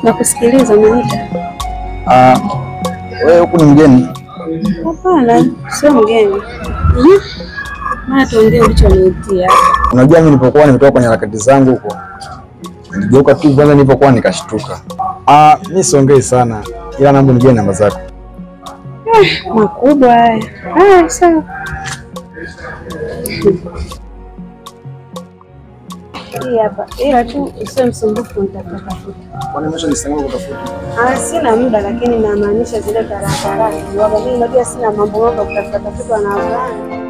Nakusikiliza mwanita. Wewe huku ni mgeni? Hapana, sio mgeni. Maana tuongee ulichoniitia. Unajua mimi nilipokuwa nimetoka kwenye harakati zangu huko, niligeuka tu kwanza nilipokuwa nikashtuka. Mimi siongei sana, ila naomba nijue namba zako. Makubwa haya. Sawa. Hapa. Ila tu usiwe msumbufu nitatafuta. Kwani mwisho nisema kutafuta? Sina muda lakini namaanisha zile barabara. Mimi najua sina mambo kutafuta na wazani.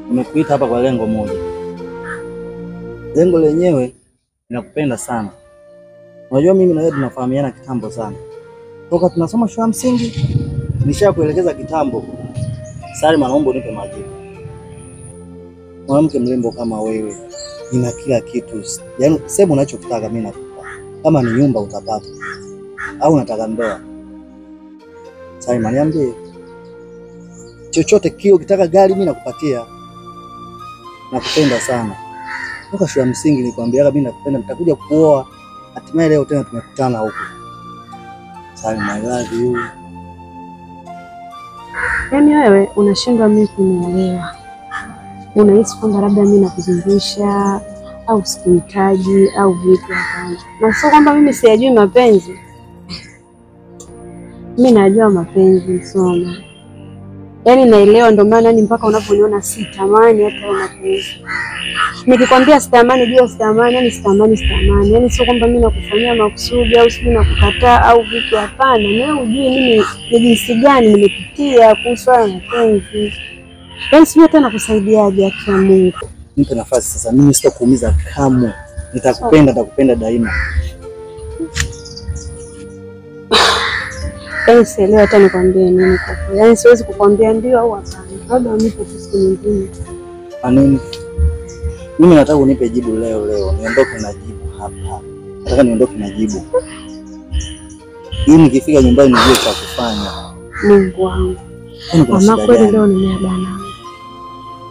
Nimekuita hapa kwa lengo moja. Lengo lenyewe ninakupenda sana. Unajua mimi na wewe tunafahamiana kitambo sana. Toka tunasoma shule ya msingi nishakuelekeza kitambo. Salma, naomba unipe majibu. Mwanamke mrembo kama wewe, nina kila kitu. Yaani sema unachotaka mimi nakupa. Kama ni nyumba utapata. Au unataka ndoa? Salma, niambie. Chochote kile ukitaka gari mimi nakupatia. Nakupenda sana. Toka shule ya msingi nilikwambia mimi nakupenda, nitakuja kuoa. Hatimaye leo tena tumekutana huko. Salma, I love you. Yaani wewe unashindwa mimi kunielewa. Unahisi kwamba labda mimi nakuzungusha au sikuhitaji au vipi hapana. Na sio kwamba mimi siyajui mapenzi. Mimi najua mapenzi sana. Yaani naelewa ndio maana ni mpaka unaponiona sitamani hata mapenzi. Nikikwambia sitamani jua sitamani, yani sitamani. Yaani sio kwamba mimi nakufanyia makusudi au sijui nakukataa au vitu hapana. Wewe hujui mimi ni jinsi gani nimepitia kuhusu mapenzi. Yaani sijui hata nakusaidiaje kwa Mungu. Nipe nafasi sasa, mimi sitakuumiza kamwe. Nitakupenda daima. Yaani sielewi hata nikwambie nini kwa kweli. Yaani siwezi kukwambia ndio au hapana. Labda unipe tu siku nyingine. Anini? Mimi nataka unipe jibu leo. Niondoke na jibu hapa. Nataka niondoke na jibu. Ili nikifika nyumbani nijue cha kufanya. Mungu wangu. Mama kweli leo nimeabana.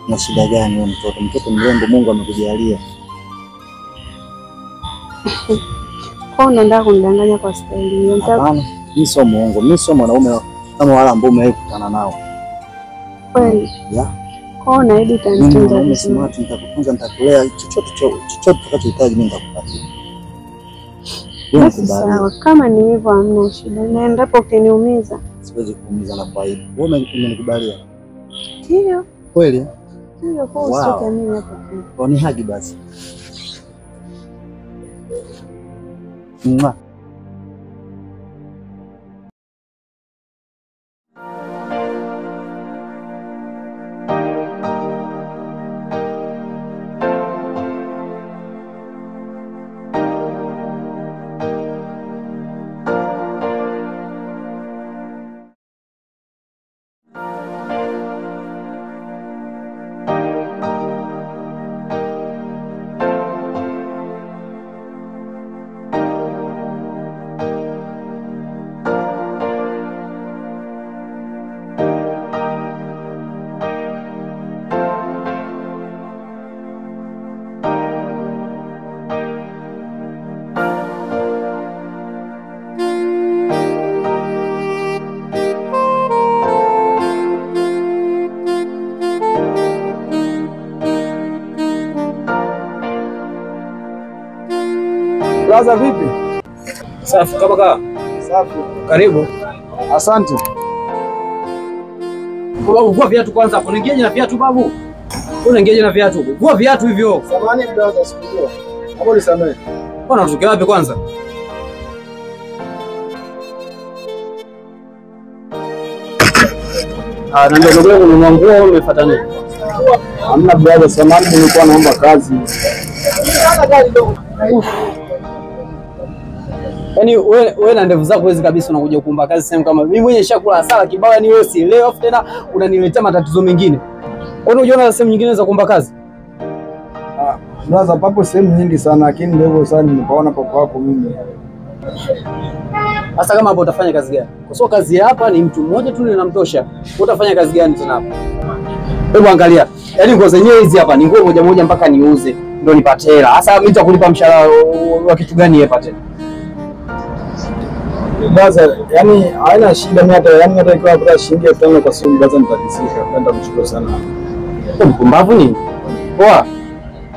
Na shida gani wewe mtoto? Mtoto mrembo Mungu amekujalia. Kwa unaenda kunidanganya kwa staili hiyo? Hapana, mimi sio muongo. Mimi sio mwanaume kama wale ambao umekutana nao. Kweli? Ya. Kwa unaidi utanitunza vizuri. Smart, nitakutunza, nitakulea, chochote utakachohitaji mimi nitakupatia. Basi sawa, kama ni hivyo hamna shida. Na endapo ukiniumiza, siwezi kuumiza na kwa hivyo. Wewe umenikubalia? Ndio. Kweli? Ndio, kwa usichoke mimi hapo. Kwa ni haki basi. Mwa. Laza vipi? Safi kaka. Safi. Karibu. Asante. Babu, vua viatu kwanza hapo. Ningeje na viatu babu. Unaingeje na viatu? Vua viatu hivyo. Samahani brother, sikujua. Hapo ni samehe. Bwana unatokea wapi kwanza? Na ndio ndio kununua nguo umefuata nini? Hamna brother, samahani nilikuwa naomba kazi. Yaani wewe na ndevu zako hizi kabisa unakuja kuomba kazi sehemu kama mimi mwenyewe shakula hasara kibao, yani wewe si leo afu tena unaniletea matatizo mengine. Kwani unaona sehemu nyingine za kuomba kazi? Brother, papo sehemu nyingi sana lakini ndio sana nimepaona papo wako mimi. Sasa kama hapo utafanya kazi gani? Kwa sababu kazi hapa ni mtu mmoja tu inamtosha. Utafanya kazi gani tena hapo? Hebu angalia. Yaani nguo zenyewe hizi hapa ni nguo moja moja mpaka niuze ndio nipate hela. Sasa mimi nitakulipa mshahara wa kitu gani hapa tena? Brother, yani haina shida mimi hata ikiwa kwa shilingi 5,000 kwa siku brother nitakisika. Napenda kushukuru sana. Mpumbavu nini? Poa.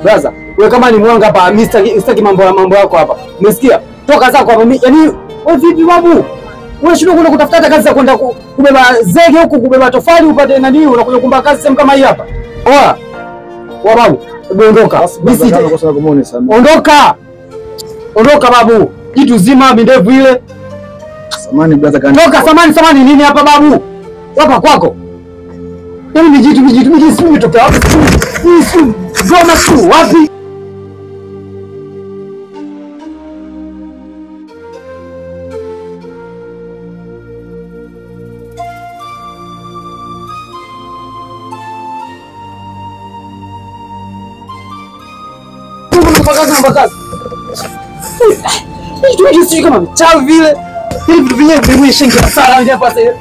Brother, wewe kama ni mwanga hapa, mimi sitaki mambo yako hapa. Umesikia? Toka zako hapa. Yaani wewe vipi babu? Wewe shida kuna kutafuta kazi za kwenda kubeba zege huku, kubeba tofali upate nani, unakuja kuomba kazi sehemu kama hii hapa. Poa. Poa babu, hebu ondoka. Ondoka. Ondoka babu. Jitu zima mindevu ile. Samani brother gani? Toka samani nini hapa babu? Hapa kwako. Yaani vijitu sio mtoka wapi? Sio zoma tu wapi? Mbakazi. Hivi sio kama mchawi vile. Hivi vitu vyenyewe vimwe shingi sana nje hapa sasa.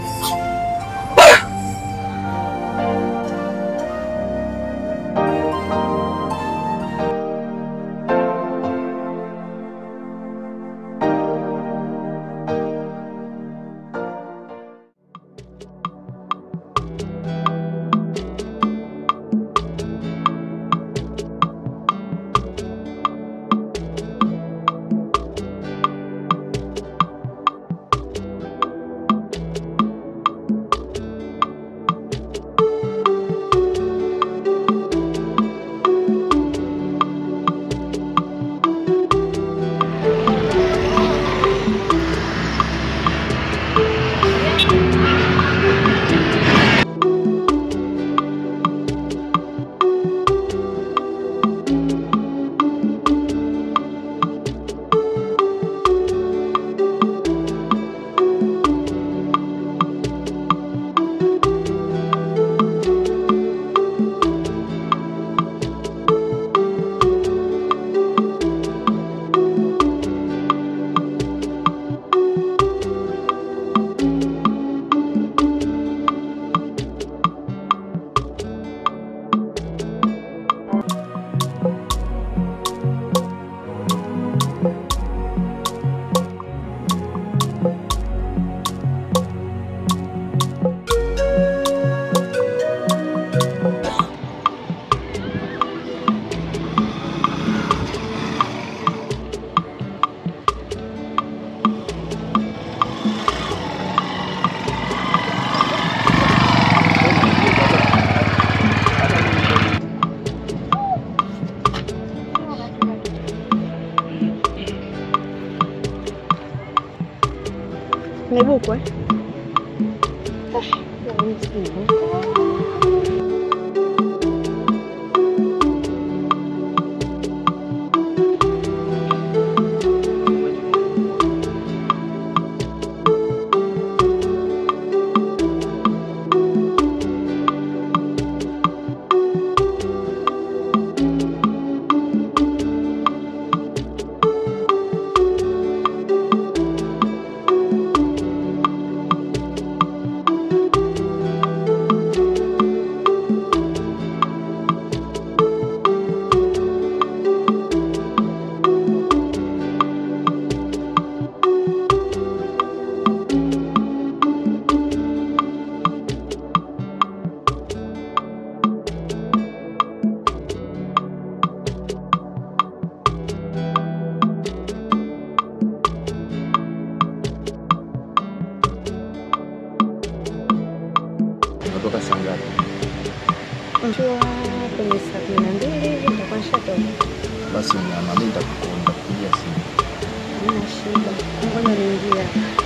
Nebukwe. Unatoka saa ngapi? Njua kwenye saa 12 nitakuwa nishatoka. Basi mimi nitakupigia simu. Hamna shida. Ngoja niingie.